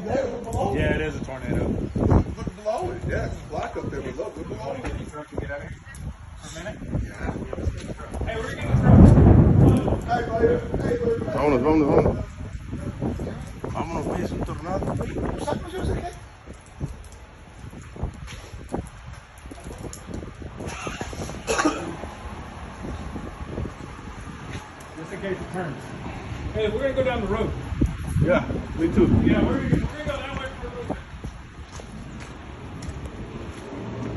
Yeah, it is a tornado. Look below it. Yeah, it's black up there, but look below it. Get out of here for a minute. Yeah. Hey, we're getting the Hey, buddy. Hey, buddy. Vámonos. Vámonos, güey, es un tornado. ¿Sacamos yo qué? Just in case it turns. Hey, we're gonna go down the road. Yeah, me too. Yeah, we're gonna go that way.